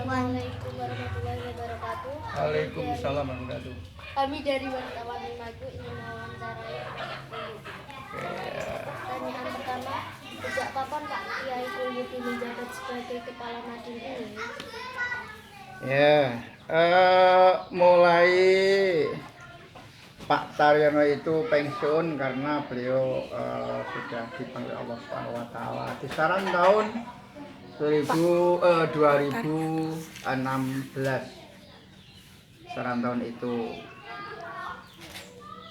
Assalamualaikum warahmatullahi wabarakatuh. Waalaikumsalam warahmatullahi wabarakatuh. Kami dari wartawan Maju ingin mewawancarai pertanyaan pertama, sejak kapan Pak Kiai Koyuti menjabat sebagai kepala Madin ini? Ya, mulai Pak Taryono itu pensiun karena beliau sudah dipanggil Allah Subhanahu wa taala. Kisaran tahun 2016. Kisaran tahun itu.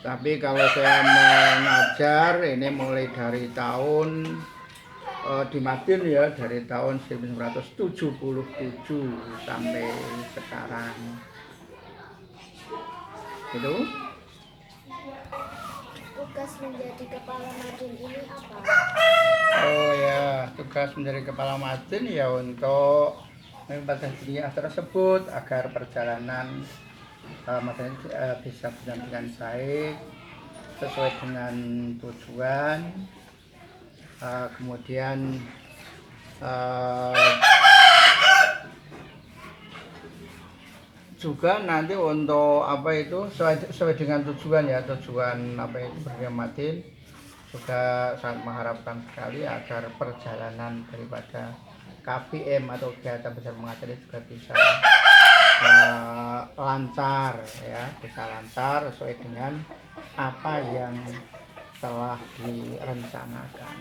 Tapi kalau saya mengajar ini mulai dari tahun di Madin ya, dari tahun 1977 sampai sekarang. Itu. Tugas menjadi kepala Madin ini apa? Oh ya, tugas menjadi kepala Madin ya untuk menempatkan dunia tersebut agar perjalanan Madin bisa berjalan dengan baik sesuai dengan tujuan. Kemudian juga nanti untuk apa itu sesuai dengan tujuan ya, tujuan apa itu bernama Madin juga sangat mengharapkan sekali agar perjalanan daripada KPM atau kegiatan belajar mengajar juga bisa lancar ya, bisa lancar sesuai dengan apa yang telah direncanakan.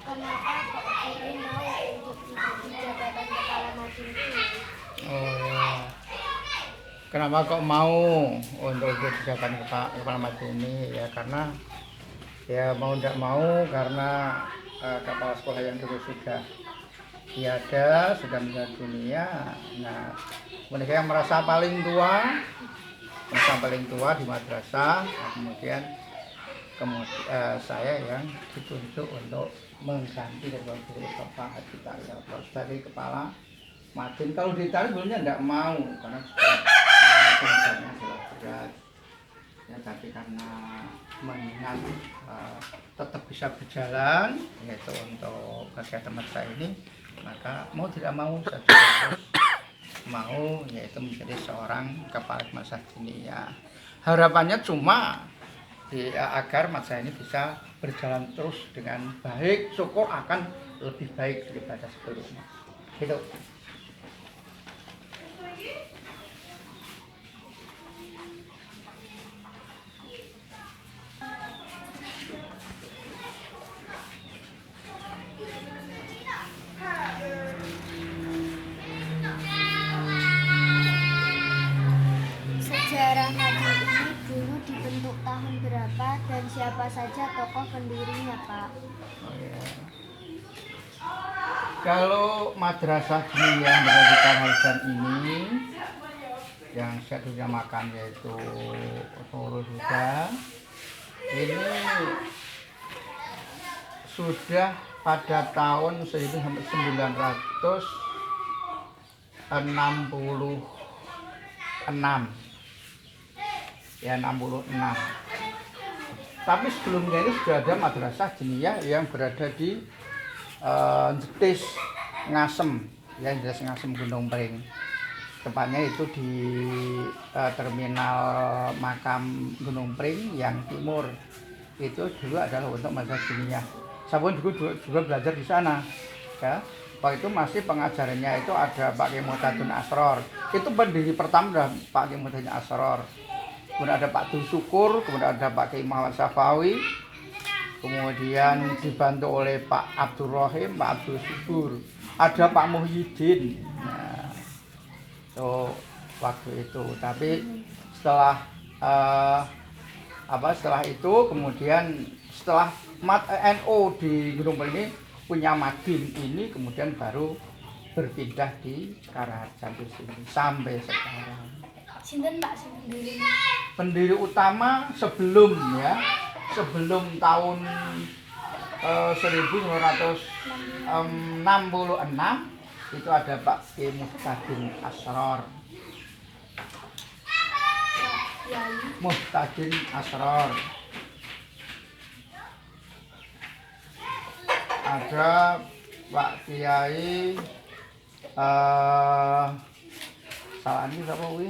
Kenapa Pak Kiai mau untuk menjadi jabatan kepala Madin ini? Oh ya. Kenapa kok mau untuk jabatan kepala Madin ini? Ya karena ya mau tidak mau karena kepala sekolah yang dulu sudah tiada, sudah meninggal dunia. Nah, kemudian saya merasa paling tua di madrasah. Nah, kemudian saya yang ditunjuk untuk mengganti dari Bapak Haji Taryo sebagai kepala Madin. Kalau ditarik sebenarnya tidak mau karena tugasnya sudah berat. Ya, tapi karena mengingat tetap bisa berjalan yaitu untuk kegiatan madrasah ini, maka mau tidak mau saya harus mau yaitu menjadi seorang kepala madrasah diniyah. Harapannya cuma agar madrasah ini bisa berjalan terus dengan baik, syukur akan lebih baik daripada sebelumnya. Gitu. Sejarah Madin ini dulu dibentuk tahun berapa dan siapa saja tokoh pendirinya, Pak? Oh, ya. Kalau madrasah diniyah Merdeka Hausan ini yang saya dinamakan yaitu Nurul Huda ini sudah pada tahun 1966 ya, 66. Tapi sebelumnya ini sudah ada madrasah diniyah yang berada di Jetis Ngasem, ya, Jetis Ngasem Gunung Pring. Tepatnya itu di terminal makam Gunung Pring yang timur. Itu dulu adalah untuk madrasah diniyah. Saya pun juga belajar di sana. Ya. Waktu itu masih pengajarannya itu ada Pak Kiai Muhtadin Asror. Itu pendiri pertama Pak Kiai Muhtadin Asror. Kemudian ada Pak Dul Syukur, kemudian ada Pak Kiai Muhammad Safawi, kemudian dibantu oleh Pak Abdul Rahim, Pak Abdul Syukur, ada Pak Muhyiddin. Nah, so waktu itu. Tapi setelah setelah itu kemudian setelah NU di Gunung Pring ini punya Madin ini, kemudian baru berpindah di Karaharjan di sini sampai sekarang. Sinten Pak sendiri? Pendiri utama sebelum tahun 1966 itu ada Pak Ki Muhtadin Asror. Muhtadin Asror. Ada Pak Kiai salah ini siapa kuwi?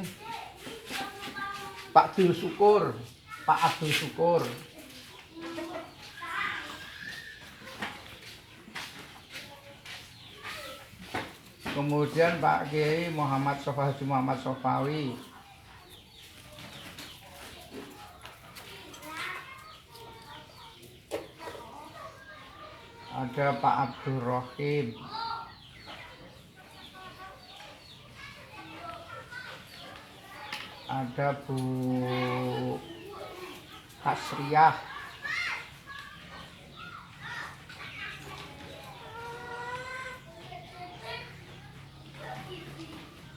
Pak Abdul Syukur, Pak Abdul Syukur. Kemudian Pak Kiai Muhammad Haji Muhammad Sofawi. Ada Pak Abdul Rohim. Ada Bu Hasriah.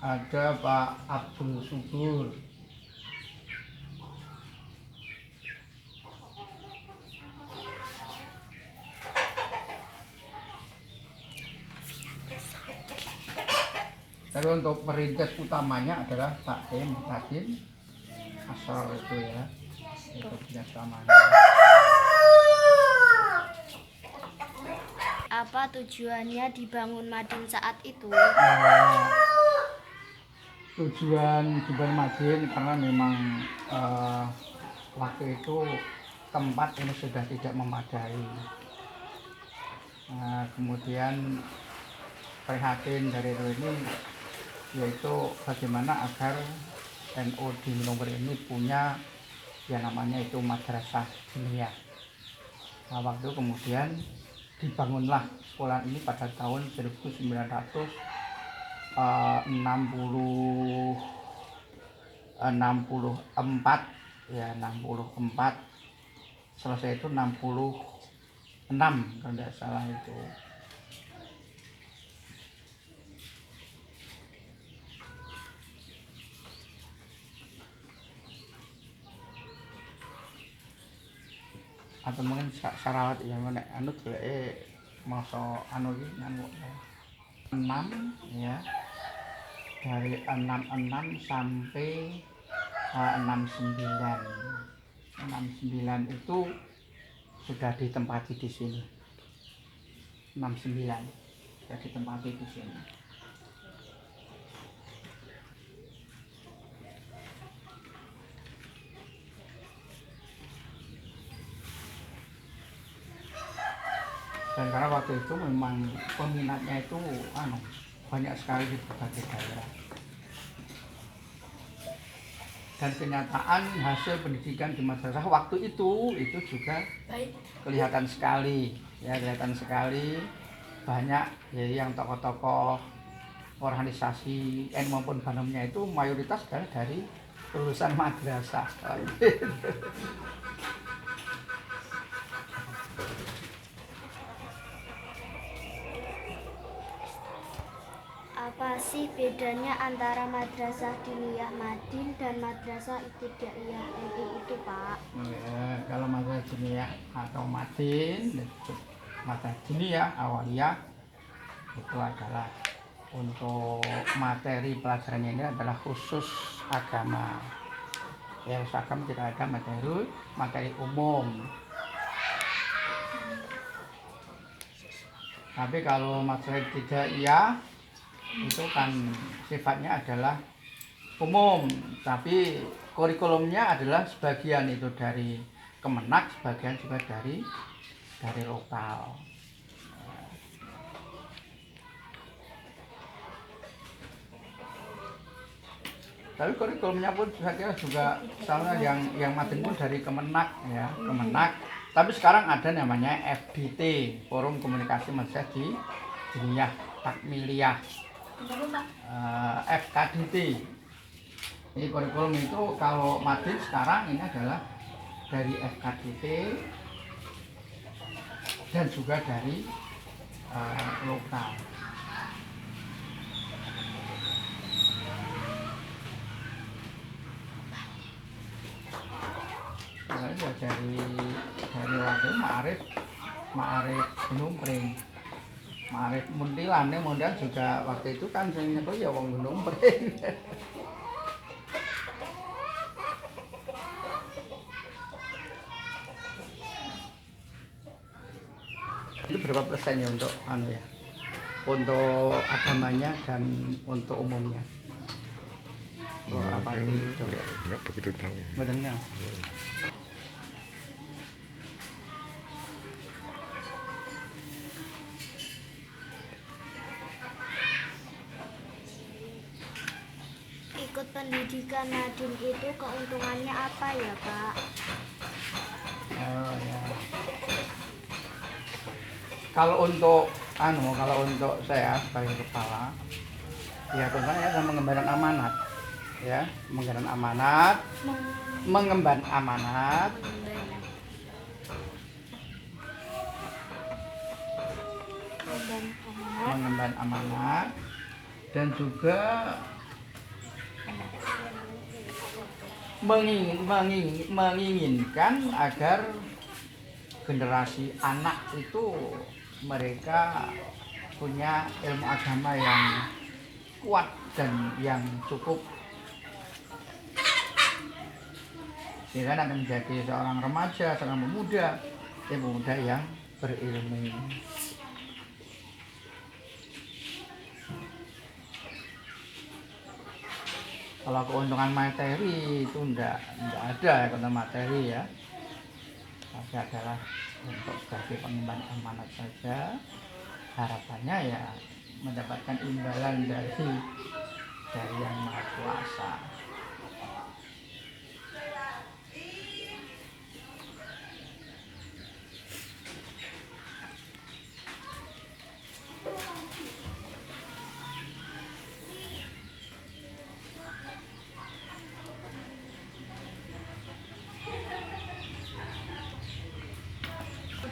Ada Pak Abdul Subur. Tapi untuk perintis utamanya adalah Pak Kiai Muhtadin Asror itu ya. Itu perintis utamanya. Apa tujuannya dibangun Madin saat itu? Tujuan dibangun Madin karena memang waktu itu tempat ini sudah tidak memadai. Kemudian prihatin dari ini yaitu bagaimana agar NU di Gunung Pring ini punya yang namanya itu madrasah diniyah. Nah, waktu kemudian dibangunlah sekolah ini pada tahun 1964 ya, 64 selesai itu 66 kalau tidak salah itu. Atau mungkin sarawat yang mana anu masa anu iki nganu 6 ya, dari 66 sampai 69 itu sudah ditempati di sini. 69 sudah ditempati di sini. Dan karena waktu itu memang peminatnya itu banyak sekali di berbagai daerah. Dan kenyataan hasil pendidikan di madrasah waktu itu juga kelihatan sekali ya, kelihatan sekali banyak ya, yang tokoh-tokoh organisasi maupun banomnya itu mayoritas dari lulusan madrasah. Apa sih bedanya antara Madrasah Diniyah Madin dan Madrasah Ibtidaiyah MI itu, Pak? Ya, kalau Madrasah Diniyah atau Madin, Madrasah Diniyah Awaliyah itu adalah untuk materi pelajarannya ini adalah khusus agama. Ya, khusus agama tidak ada materi umum. Tapi kalau Madrasah Ibtidaiyah itu kan sifatnya adalah umum, tapi kurikulumnya adalah sebagian itu dari Kemenak, sebagian juga dari lokal. Tapi kurikulumnya pun saya kira juga salah yang Madin pun dari Kemenak ya, Kemenak. Tapi sekarang ada namanya FDT, Forum Komunikasi Madrasah Diniyah Takmiliyah. FKDT. Ini kurikulum itu kalau Madin sekarang ini adalah dari FKDT dan juga dari lokal. Nah, dari waktu Ma'arif Gunung Pring. Marif muntilane modal juga waktu itu kan sing nyekel ya wong Gunung Pring. Itu berapa persen ya untuk anu ya? Untuk agamanya dan untuk umumnya. Oh, apa ini? Enggak begitu tahu. Badannya. Ikut pendidikan Nadine itu keuntungannya apa ya, Pak? Oh ya. Kalau untuk saya sebagai kepala, ya tentunya ya mengemban amanat, ya mengemban amanat, mengemban amanat, mengemban amanat, dan juga menginginkan agar generasi anak itu mereka punya ilmu agama yang kuat dan yang cukup, sehingga nanti menjadi seorang remaja, seorang pemuda yang berilmu. Kalau keuntungan materi itu enggak ada ya, keuntungan materi ya. Tapi adalah untuk sebagai pengemban amanat saja, harapannya ya mendapatkan imbalan dari Yang Maha Kuasa.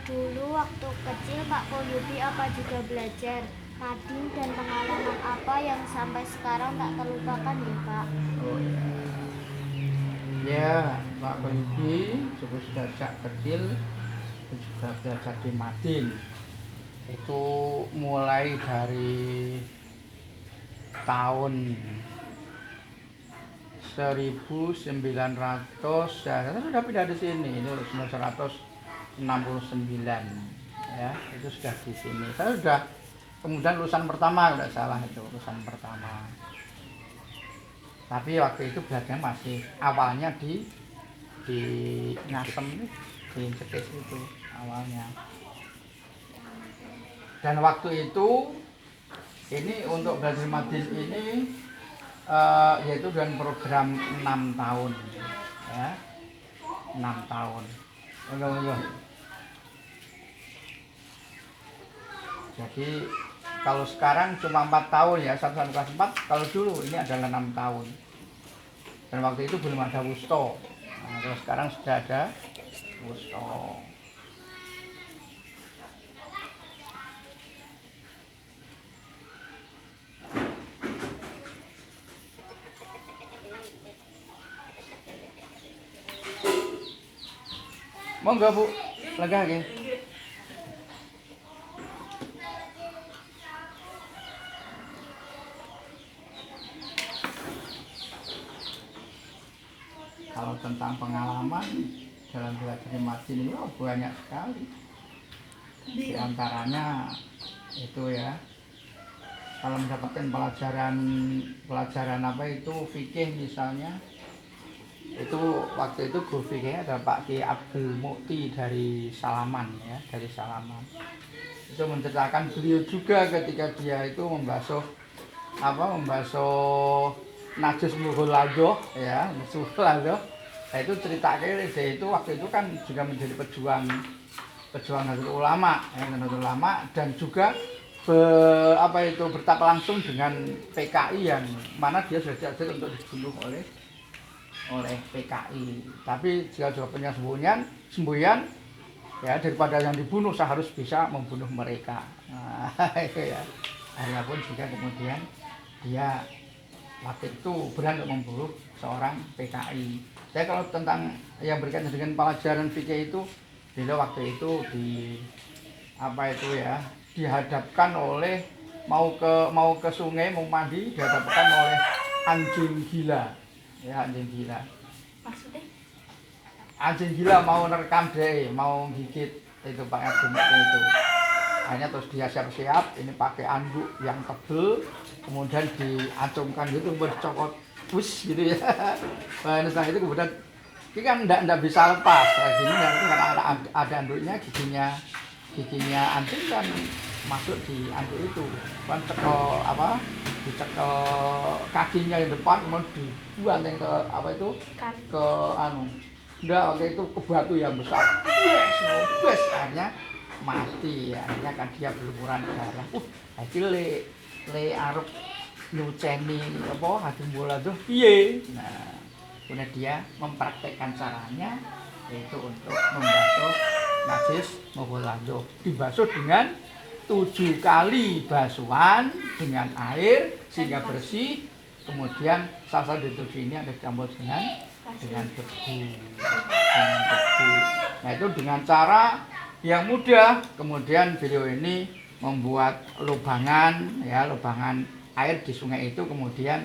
Dulu waktu kecil Pak Koyubi apa juga belajar Nadine dan pengalaman apa yang sampai sekarang tak terlupakan ya Pak? Oh ya. Ya, Pak Koyubi juga sejak kecil juga belajar di Madin. Itu mulai dari tahun 1900 ya, saya sudah pindah di sini, itu 1969 ya, itu sudah di sini. Saya sudah kemudian lulusan pertama, tidak salah itu lulusan pertama. Tapi waktu itu belajar masih awalnya di Ngasem, di Cetis itu awalnya. Dan waktu itu ini untuk belajar Madin ini yaitu dengan program 6 tahun ya, 6 tahun. Jadi kalau sekarang cuma 4 tahun ya, satu kelas 4, kalau dulu ini adalah 6 tahun. Dan waktu itu belum ada wusto. Nah, kalau sekarang sudah ada wusto. Monggo Bu, lega nggih. Kalau tentang pengalaman dalam belajar di Madin itu banyak sekali. Di antaranya itu ya, kalau mendapatkan pelajaran apa itu fikih misalnya, itu waktu itu guru fikihnya ada Pak Ki Abdul Mukti dari Salaman ya, dari Salaman. Itu menceritakan beliau juga ketika dia itu membasuh najis mughul ladoh ya, musuh ladoh. Nah, itu ceritanya dia itu waktu itu kan juga menjadi pejuang Nahdlatul Ulama ya, Nahdlatul Ulama, dan juga bertapa langsung dengan PKI yang mana dia sudah diajar untuk dibunuh oleh PKI. Tapi dia juga punya semboyan ya, daripada yang dibunuh saya harus bisa membunuh mereka. Nah, itu ya. Akhirnya pun juga kemudian dia waktu itu berani untuk membunuh seorang PKI. Saya kalau tentang yang berkaitan dengan pelajaran fikih itu, beliau waktu itu dihadapkan oleh mau ke sungai mau mandi dihadapkan oleh anjing gila. Ya, anjing gila. Maksudnya? Anjing gila mau nerekam deh, mau gigit itu Pak Erdem itu. Hanya terus dia siap-siap ini pakai anduk yang tebel, kemudian diacungkan gitu bercokot wis gitu ya. Nah, setelah itu kemudian ini kan enggak bisa lepas kayak gini nanti karena ada anduknya giginya anjing kan masuk di anduk itu kan cekel apa dicekel kakinya yang depan kemudian dibuang ke apa itu ke anu enggak waktu itu ke batu yang besar yes akhirnya mati ya akhirnya kan dia berlumuran darah jadi le arep nyuceni apa hakim bola tuh piye nah kemudian dia mempraktekkan caranya yaitu untuk membasuh najis mughalladhah dibasuh dengan 7 kali basuhan dengan air sehingga bersih kemudian salah satu dari ini ada dicampur dengan debu nah itu dengan cara yang mudah kemudian beliau ini membuat lubangan air di sungai itu kemudian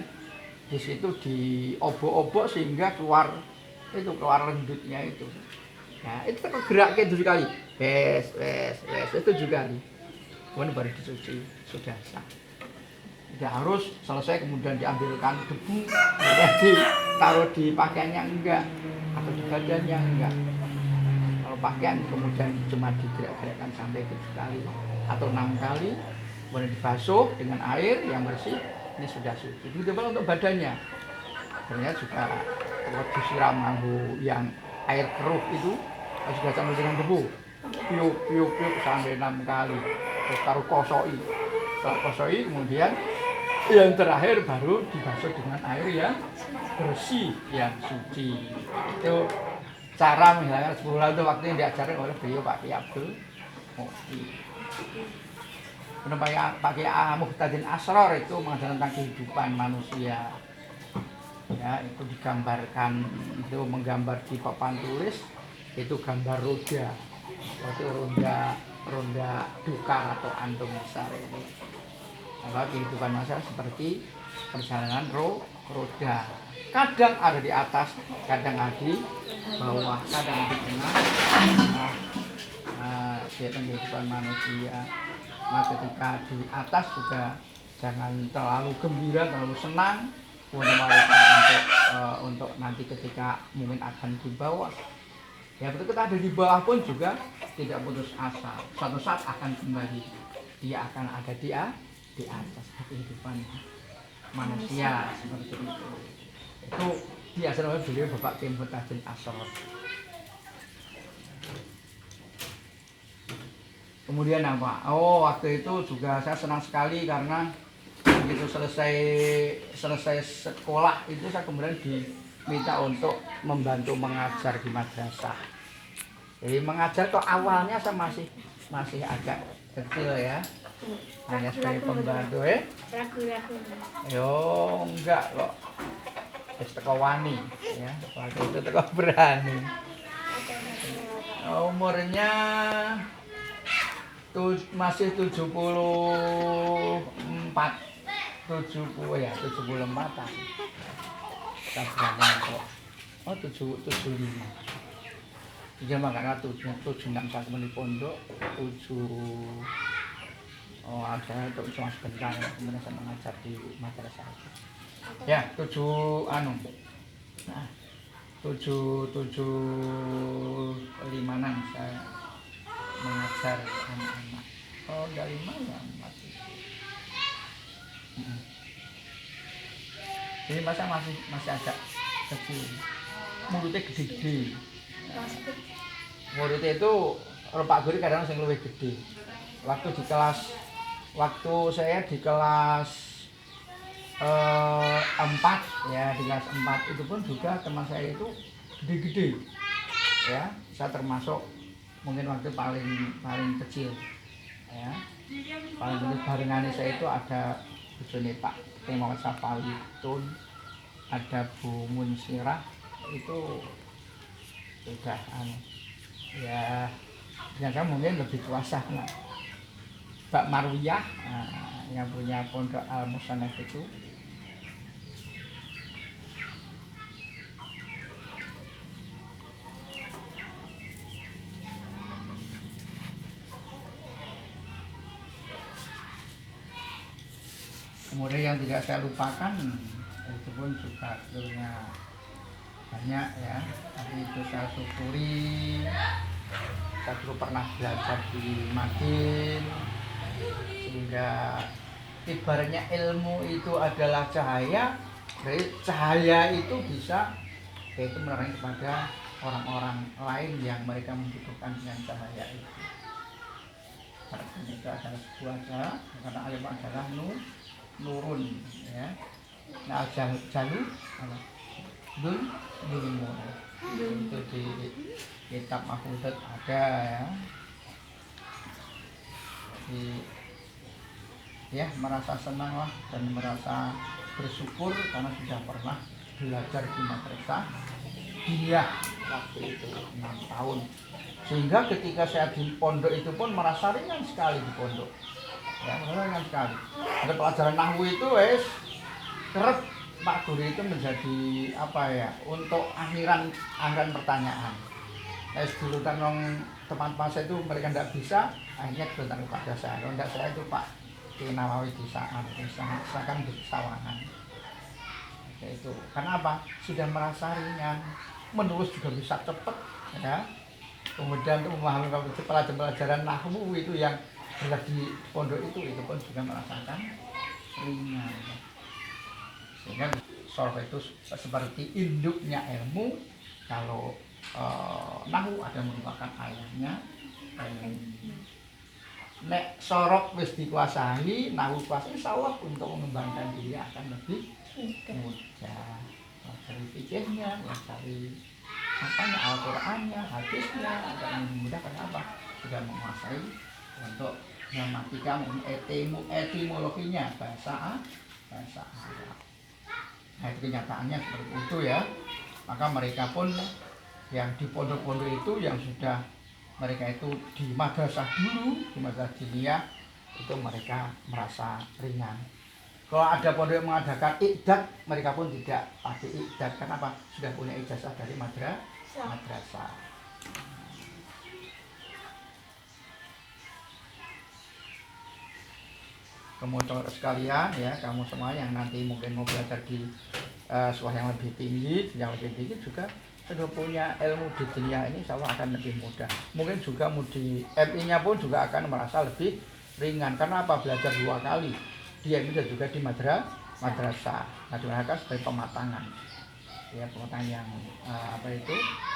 di situ diobok-obok sehingga keluar rendutnya itu. Nah, itu gerak kayak 7 kali. Wes itu 7 kali. Kemudian baru dicuci, sudah sah. Tidak harus selesai kemudian diambilkan debu, kemudian ditaruh di pakaiannya enggak atau di badannya enggak. Kalau pakaian kemudian cuma digerak-gerakkan sampai 7 kali atau 6 kali, kemudian dibasuh dengan air yang bersih. Ini sudah suci. Begitu pula untuk badannya. Ternyata juga kalau disiram yang air keruh itu juga campur dengan debu. Piuk sampai 6 kali. Terus taruh kosoi. Setelah kosoi kemudian yang terakhir baru dibasuh dengan air yang bersih, yang suci. Itu cara menghilangkan 10 bulan itu waktu yang diajarkan oleh beliau Pak Kiai Abdul Muhyi. Pakai Muhtadin Asrar itu mengajarkan tentang kehidupan manusia. Ya, itu digambarkan itu menggambar di papan tulis itu gambar roda. Itu ronda duka atau antum besar ini. Nah, kehidupan manusia seperti perjalanan roda. Kadang ada di atas, kadang ada di bawah, kadang di tengah. Kehidupan manusia. Nah, ketika di atas juga jangan terlalu gembira, terlalu senang, untuk nanti ketika mungkin akan di bawah. Ya betul kita ada di bawah pun juga tidak putus asa. Suatu saat akan kembali. Dia akan ada di atas kehidupan manusia seperti itu. Itu diajarkan oleh beliau Bapak Kiai Muhtadin Asrar. Kemudian apa? Oh, waktu itu juga saya senang sekali karena begitu selesai sekolah itu saya kemudian diminta untuk membantu mengajar di madrasah. Jadi mengajar kok awalnya saya masih agak kecil ya. Hanya sebagai pembantu Ragu-ragu. Yo enggak kok. Wis teko wani ya. Waktu itu teko berani. Umurnya masih 74 ya 74-an kita berani kok 75 dia makanya 76 saya kembali pondok 7 ada untuk cuma sebentar kemudian saya mengajar di madrasah ya 7 saya mengajar anak-anak. Oh, dari mana masih? Jadi masa masih agak kecil. Mulutnya gede-gede. Muridnya itu Pak Guru kadang sing luwih gede. Waktu saya di kelas 4 ya, di kelas 4 itu pun juga teman saya itu gede-gede. Ya, saya termasuk mungkin waktu paling kecil ya paling kecil barengan saya itu ada bojone Pak Muhammad Safalitun ada Bu Munsirah itu sudah ya dengan saya mungkin lebih tua sana Mbak Marwiyah yang punya Pondok Al Musanaf itu. Kemudian yang tidak saya lupakan itu pun juga punya banyak ya, tapi itu saya syukuri. Saya dulu pernah belajar di Madin, sehingga ibaratnya ilmu itu adalah cahaya. Jadi cahaya itu bisa yaitu menerangi kepada orang-orang lain yang mereka membutuhkan dengan cahaya itu. Karena itu adalah sebuah cahaya, karena alim adalah nurun ya. Nah jalur dulmu itu di kitab Mahfudzat ada ya. Jadi ya merasa senang lah dan merasa bersyukur karena sudah pernah belajar di madrasah dia waktu itu 6 tahun, sehingga ketika saya di pondok itu pun merasa ringan sekali di pondok ya, merasa ringan sekali. Ada pelajaran nahwu itu wes kerap Pak Guru itu menjadi apa ya, untuk akhiran pertanyaan. Dulu kan teman-teman saya itu mereka tidak bisa, akhirnya datang kepada saya. Kalau tidak saya itu Pak Nawawi di saya kan di Sawangan. Itu karena apa? Sudah merasa ringan, menulis juga bisa cepat ya. Kemudian untuk memahami pelajaran nahwu itu yang berada di pondok itu pun juga merasakan ringan. Sehingga sorf itu seperti induknya ilmu. Kalau nahwu ada merupakan ayahnya. Nek sorok wis dikuasai, nahwu kuasai, insyaallah untuk mengembangkan diri akan lebih mudah. Dari fikihnya, dari Al-Qur'annya, hadisnya akan mudah. Kenapa? Sudah menguasai untuk gramatika, etimologinya bahasa Arab. Nah, itu kenyataannya seperti itu ya. Maka mereka pun yang di pondok-pondok itu yang sudah mereka itu di madrasah dulu, di madrasah diniyah itu mereka merasa ringan. Kalau ada pondok yang mengadakan iqdad, mereka pun tidak pakai iqdad. Kenapa? Sudah punya ijazah dari madrasah. Kemudian sekalian ya, kamu semua yang nanti mungkin mau belajar di sekolah yang lebih tinggi juga sudah punya ilmu di dunia ini, insya Allah akan lebih mudah. Mungkin juga di MI-nya pun juga akan merasa lebih ringan. Karena apa? Belajar 2 kali di MI dan juga di madrasah. Nah, digunakan sebagai pematangan. Ya, pematangan yang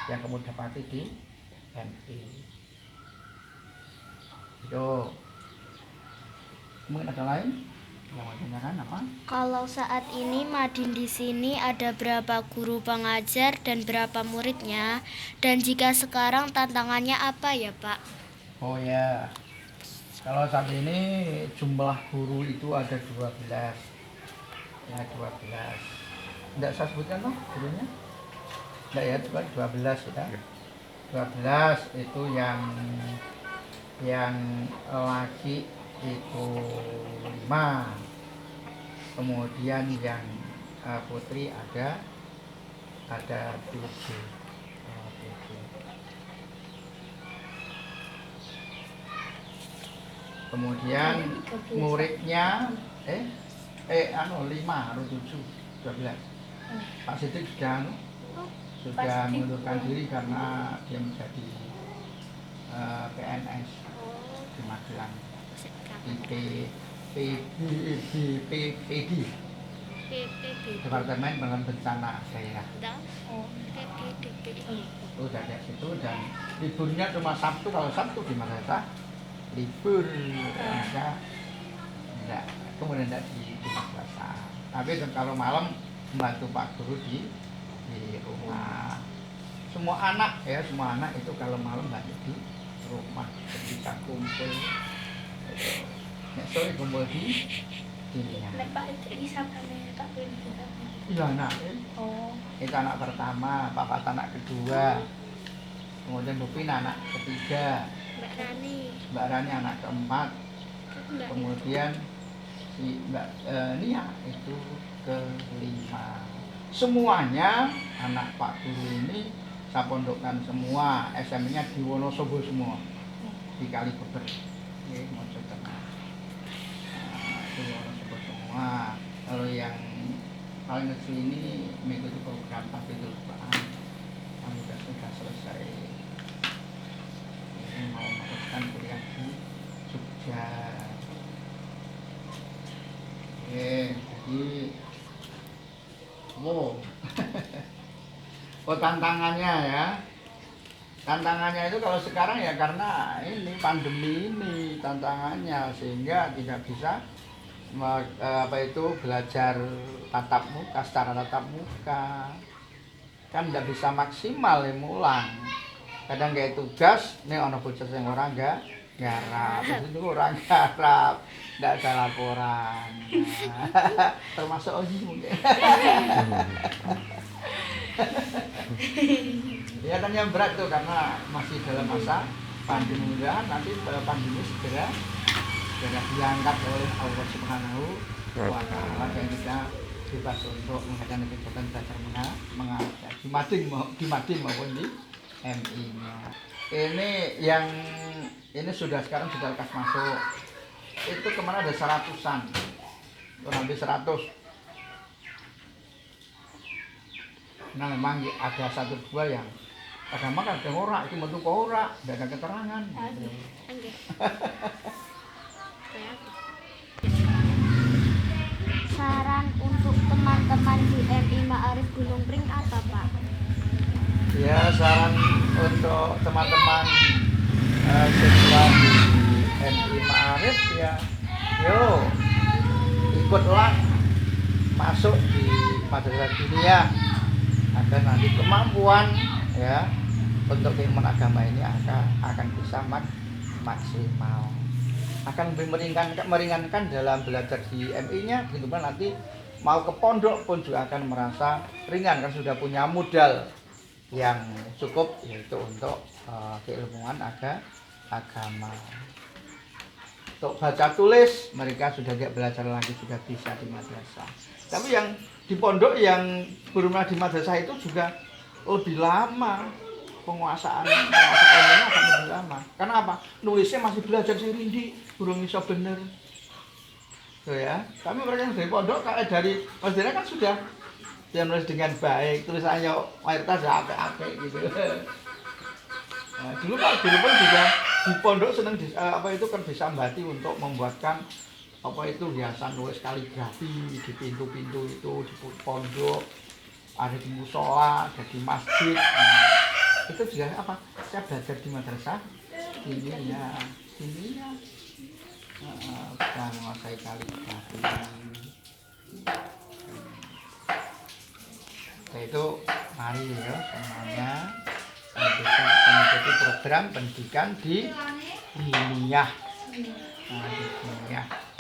yang kamu dapati di MI. Itu. Mungkin ada lain? Kalau saat ini Madin di sini ada berapa guru pengajar dan berapa muridnya? Dan jika sekarang tantangannya apa ya, Pak? Oh ya, kalau saat ini jumlah guru itu ada 12. Ya 12. Tidak saya sebutkan loh gurunya? Tidak ya, cuma 12 ya. 12 itu yang laki itu 5, kemudian yang putri ada 7. Kemudian muridnya 5 atau 7, 12. Pak Sidik sudah mengundurkan diri karena dia menjadi PNS di Magelang. PPD Departemen Penanganan Bencana Daerah. Itu dari situ, dan liburnya cuma Sabtu. Kalau Sabtu di madrasah libur, enggak, kemudian enggak di madrasah. Tapi kalau malam membantu Pak Guru di rumah. Semua anak itu kalau malam bantu di rumah, bisa kumpul. Nek sore kumpul di sini. Nek Pak iki sampeyan tak pilih. Iya, anak. Oh. Itu anak pertama, Pak anak kedua. Kemudian Bu Pina anak ketiga. Mbak Rani Mbak Rani anak keempat. Kemudian si Mbak Nia itu kelima. Semuanya anak Pak Guru ini saya pondokkan semua, SMP-nya di Wonosobo semua, di Kalibeber. Oke, Mojo Tengah. Di Wonosobo semua. Kalau yang paling kecil ini mengikuti program Hafizul Quran. Kami sudah selesai. Ini mau meneruskan kuliah di Jogja. Oke, jadi oh tantangannya ya, tantangannya itu kalau sekarang ya karena ini pandemi ini tantangannya sehingga tidak bisa belajar tatap muka secara tatap muka, kan tidak bisa maksimal ya mulang. Kadang kayak tugas nih ono bocah sing ora garap, itu orang garap, tidak ada laporan. Nah, termasuk Oji mungkin. Ya kan yang berat tuh karena masih dalam masa pandemi, mudah nanti pandemi segera diangkat oleh Allah Subhanahu wa Ta'ala dan kita bebas untuk mengadakan kegiatan belajar mengajar di Madin maupun di MI-nya. Ini sekarang sudah lekas masuk. Itu kemana ada 100-an, hampir 100. Nah memang ada 1-2 yang kadang ada ora, itu bentuk ora, tidak ada keterangan. Saran untuk teman-teman di MI Ma'arif Gunung Pring apa, Pak? Ya, saran untuk teman-teman siswa di MI Ma'arif ya, yo ikutlah masuk di madrasah dunia agar nanti kemampuan ya untuk ilmu agama ini akan bisa maksimal, akan lebih meringankan dalam belajar di MI-nya, begitu pun nanti mau ke pondok pun juga akan merasa ringan karena sudah punya modal yang cukup yaitu untuk keilmuan agama. Untuk baca tulis mereka sudah tidak belajar lagi, sudah bisa di madrasah. Tapi yang di pondok yang belum di madrasah itu juga lebih lama, penguasaan ilmunya akan lebih lama. Karena apa? Nulisnya masih belajar si Rindi, belum bisa bener. So, ya. Tapi mereka yang dari pondok dari madrasah kan sudah dia nulis dengan baik, tulisannya mayoritas ya apik-apik gitu. Nah, dulu Pak Guru pun juga di pondok senang kan disambati untuk membuatkan hiasan nulis kaligrafi di pintu-pintu itu di pondok, ada di musola, ada di masjid. Nah, itu juga saya belajar di madrasah ini ya bisa menguasai kaligrafi. Itu mari ya semuanya bisa mengikuti program pendidikan di ilmiah. Nah, di ilmiah.